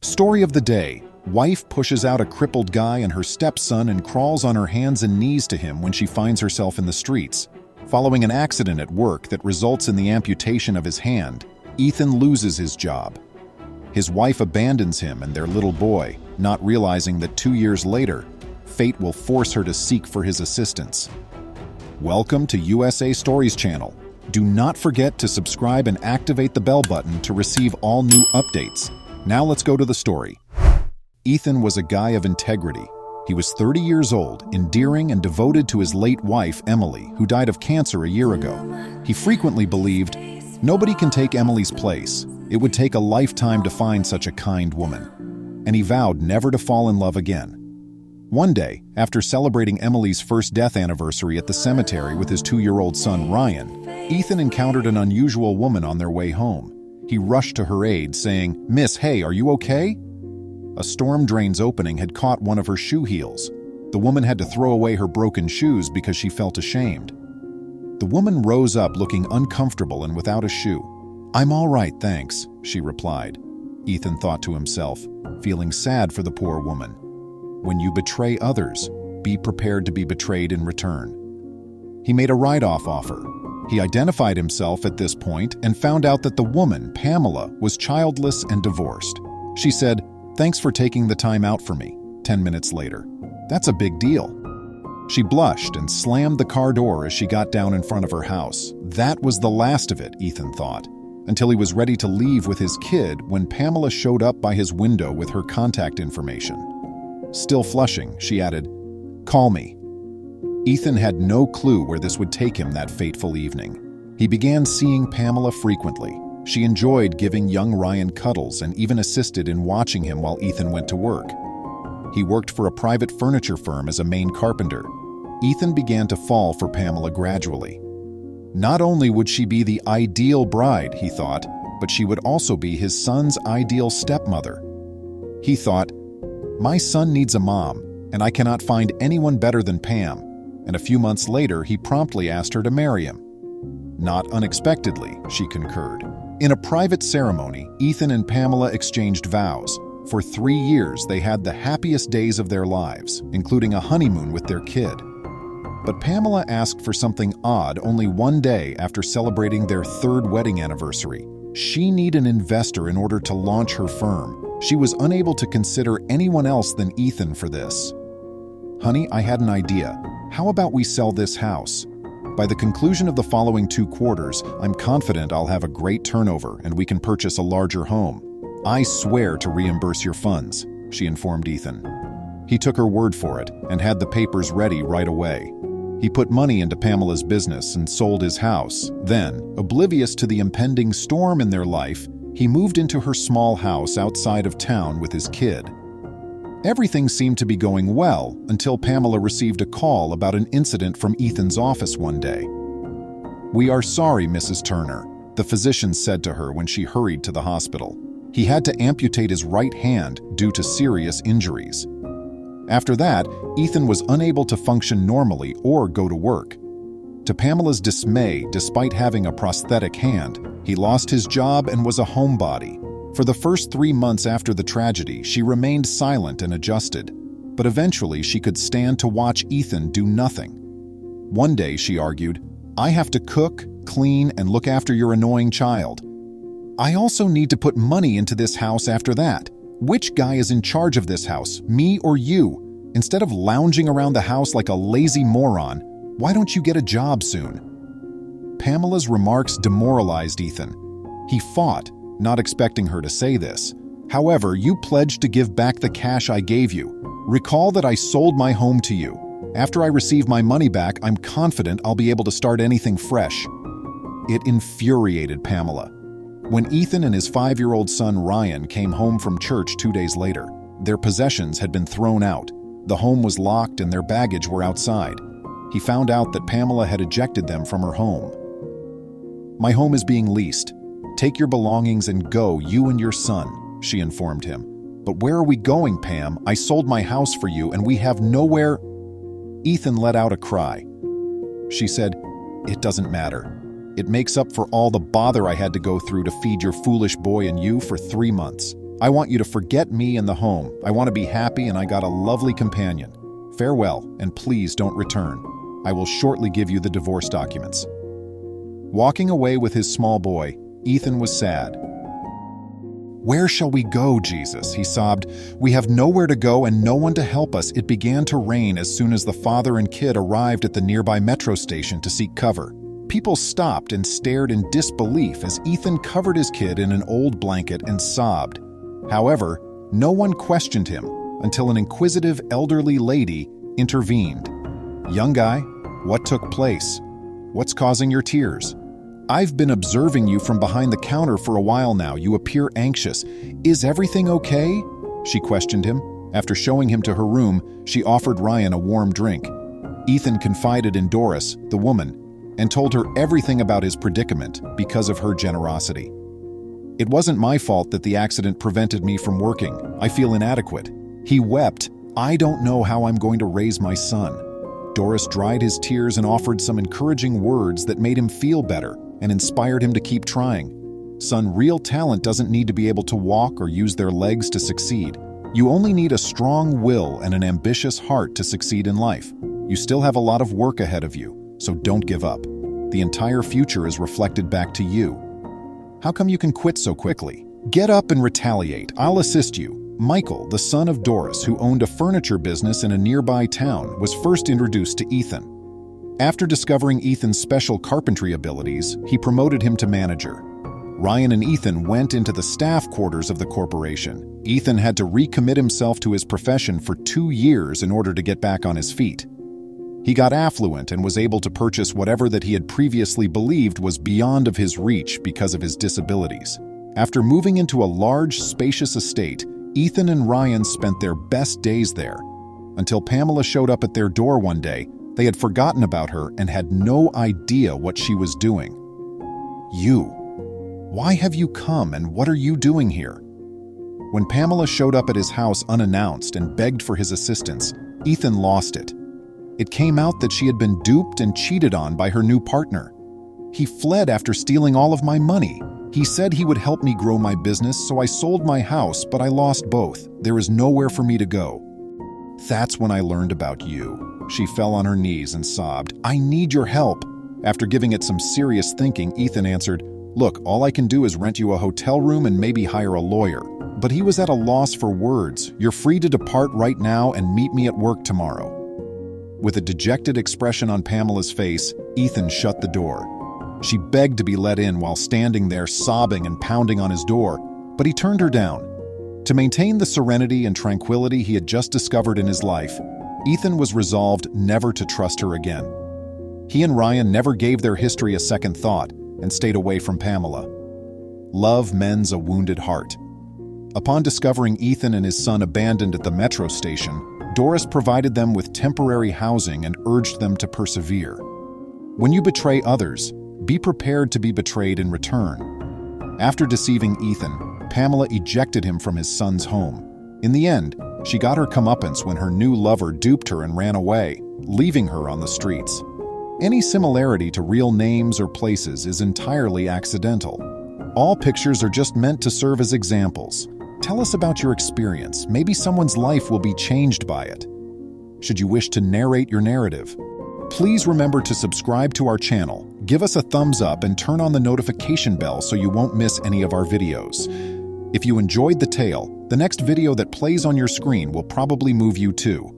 Story of the day. Wife pushes out a crippled guy and her stepson and crawls on her hands and knees to him when she finds herself in the streets. Following an accident at work that results in the amputation of his hand, Ethan loses his job. His wife abandons him and their little boy, not realizing that 2 years later, fate will force her to seek for his assistance. Welcome to USA Stories channel. Do not forget to subscribe and activate the bell button to receive all new updates. Now let's go to the story. Ethan was a guy of integrity. He was 30 years old, endearing and devoted to his late wife, Emily, who died of cancer a year ago. He frequently believed, "Nobody can take Emily's place. It would take a lifetime to find such a kind woman." And he vowed never to fall in love again. One day, after celebrating Emily's first death anniversary at the cemetery with his 2-year-old son, Ryan, Ethan encountered an unusual woman on their way home. He rushed to her aid, saying, "Miss, hey, are you okay?" A storm drain's opening had caught one of her shoe heels. The woman had to throw away her broken shoes because she felt ashamed. The woman rose up looking uncomfortable and without a shoe. "I'm all right, thanks," she replied. Ethan thought to himself, feeling sad for the poor woman. When you betray others, be prepared to be betrayed in return. He made a write-off offer. He identified himself at this point and found out that the woman, Pamela, was childless and divorced. She said, "Thanks for taking the time out for me," 10 minutes later. That's a big deal. She blushed and slammed the car door as she got down in front of her house. That was the last of it, Ethan thought, until he was ready to leave with his kid when Pamela showed up by his window with her contact information. Still flushing, she added, "Call me." Ethan had no clue where this would take him that fateful evening. He began seeing Pamela frequently. She enjoyed giving young Ryan cuddles and even assisted in watching him while Ethan went to work. He worked for a private furniture firm as a main carpenter. Ethan began to fall for Pamela gradually. Not only would she be the ideal bride, he thought, but she would also be his son's ideal stepmother. He thought, "My son needs a mom, and I cannot find anyone better than Pam." And a few months later, he promptly asked her to marry him. Not unexpectedly, she concurred. In a private ceremony, Ethan and Pamela exchanged vows. For 3 years, they had the happiest days of their lives, including a honeymoon with their kid. But Pamela asked for something odd only one day after celebrating their 3rd wedding anniversary. She needed an investor in order to launch her firm. She was unable to consider anyone else than Ethan for this. "Honey, I had an idea. How about we sell this house? By the conclusion of the following 2 quarters, I'm confident I'll have a great turnover and we can purchase a larger home. I swear to reimburse your funds," she informed Ethan. He took her word for it and had the papers ready right away. He put money into Pamela's business and sold his house. Then, oblivious to the impending storm in their life, he moved into her small house outside of town with his kid. Everything seemed to be going well until Pamela received a call about an incident from Ethan's office one day. "We are sorry, Mrs. Turner," the physician said to her when she hurried to the hospital. He had to amputate his right hand due to serious injuries. After that, Ethan was unable to function normally or go to work. To Pamela's dismay, despite having a prosthetic hand, he lost his job and was a homebody. For the first 3 months after the tragedy, she remained silent and adjusted, but eventually she could stand to watch Ethan do nothing. One day, she argued, "I have to cook, clean, and look after your annoying child. I also need to put money into this house after that. Which guy is in charge of this house, me or you? Instead of lounging around the house like a lazy moron, why don't you get a job soon?" Pamela's remarks demoralized Ethan. He fought, not expecting her to say this. "However, you pledged to give back the cash I gave you. Recall that I sold my home to you. After I receive my money back, I'm confident I'll be able to start anything fresh." It infuriated Pamela. When Ethan and his 5-year-old son Ryan came home from church 2 days later, their possessions had been thrown out. The home was locked and their baggage were outside. He found out that Pamela had ejected them from her home. "My home is being leased. Take your belongings and go, you and your son," she informed him. "But where are we going, Pam? I sold my house for you and we have nowhere—" Ethan let out a cry. She said, "It doesn't matter. It makes up for all the bother I had to go through to feed your foolish boy and you for 3 months. I want you to forget me and the home. I want to be happy and I got a lovely companion. Farewell, and please don't return. I will shortly give you the divorce documents." Walking away with his small boy, Ethan was sad. "Where shall we go, Jesus?" he sobbed. "We have nowhere to go and no one to help us." It began to rain as soon as the father and kid arrived at the nearby metro station to seek cover. People stopped and stared in disbelief as Ethan covered his kid in an old blanket and sobbed. However, no one questioned him until an inquisitive elderly lady intervened. "Young guy, what took place? What's causing your tears? I've been observing you from behind the counter for a while now. You appear anxious. Is everything okay?" she questioned him. After showing him to her room, she offered Ryan a warm drink. Ethan confided in Doris, the woman, and told her everything about his predicament because of her generosity. "It wasn't my fault that the accident prevented me from working. I feel inadequate." He wept. "I don't know how I'm going to raise my son." Doris dried his tears and offered some encouraging words that made him feel better and inspired him to keep trying. "Son, real talent doesn't need to be able to walk or use their legs to succeed. You only need a strong will and an ambitious heart to succeed in life. You still have a lot of work ahead of you, so don't give up. The entire future is reflected back to you. How come you can quit so quickly? Get up and retaliate. I'll assist you." Michael, the son of Doris, who owned a furniture business in a nearby town, was first introduced to Ethan. After discovering Ethan's special carpentry abilities, he promoted him to manager. Ryan and Ethan went into the staff quarters of the corporation. Ethan had to recommit himself to his profession for 2 years in order to get back on his feet. He got affluent and was able to purchase whatever that he had previously believed was beyond of his reach because of his disabilities. After moving into a large, spacious estate, Ethan and Ryan spent their best days there, until Pamela showed up at their door one day. They had forgotten about her and had no idea what she was doing. "You. Why have you come and what are you doing here?" When Pamela showed up at his house unannounced and begged for his assistance, Ethan lost it. It came out that she had been duped and cheated on by her new partner. "He fled after stealing all of my money. He said he would help me grow my business, so I sold my house, but I lost both. There is nowhere for me to go. That's when I learned about you." She fell on her knees and sobbed. "I need your help." After giving it some serious thinking, Ethan answered, "Look, all I can do is rent you a hotel room and maybe hire a lawyer." But he was at a loss for words. "You're free to depart right now and meet me at work tomorrow." With a dejected expression on Pamela's face, Ethan shut the door. She begged to be let in while standing there sobbing and pounding on his door, but he turned her down. To maintain the serenity and tranquility he had just discovered in his life, Ethan was resolved never to trust her again. He and Ryan never gave their history a second thought and stayed away from Pamela. Love mends a wounded heart. Upon discovering Ethan and his son abandoned at the metro station, Doris provided them with temporary housing and urged them to persevere. When you betray others, be prepared to be betrayed in return. After deceiving Ethan, Pamela ejected him from his son's home. In the end, she got her comeuppance when her new lover duped her and ran away, leaving her on the streets. Any similarity to real names or places is entirely accidental. All pictures are just meant to serve as examples. Tell us about your experience. Maybe someone's life will be changed by it. Should you wish to narrate your narrative, please remember to subscribe to our channel, give us a thumbs up, and turn on the notification bell so you won't miss any of our videos. If you enjoyed the tale, the next video that plays on your screen will probably move you too.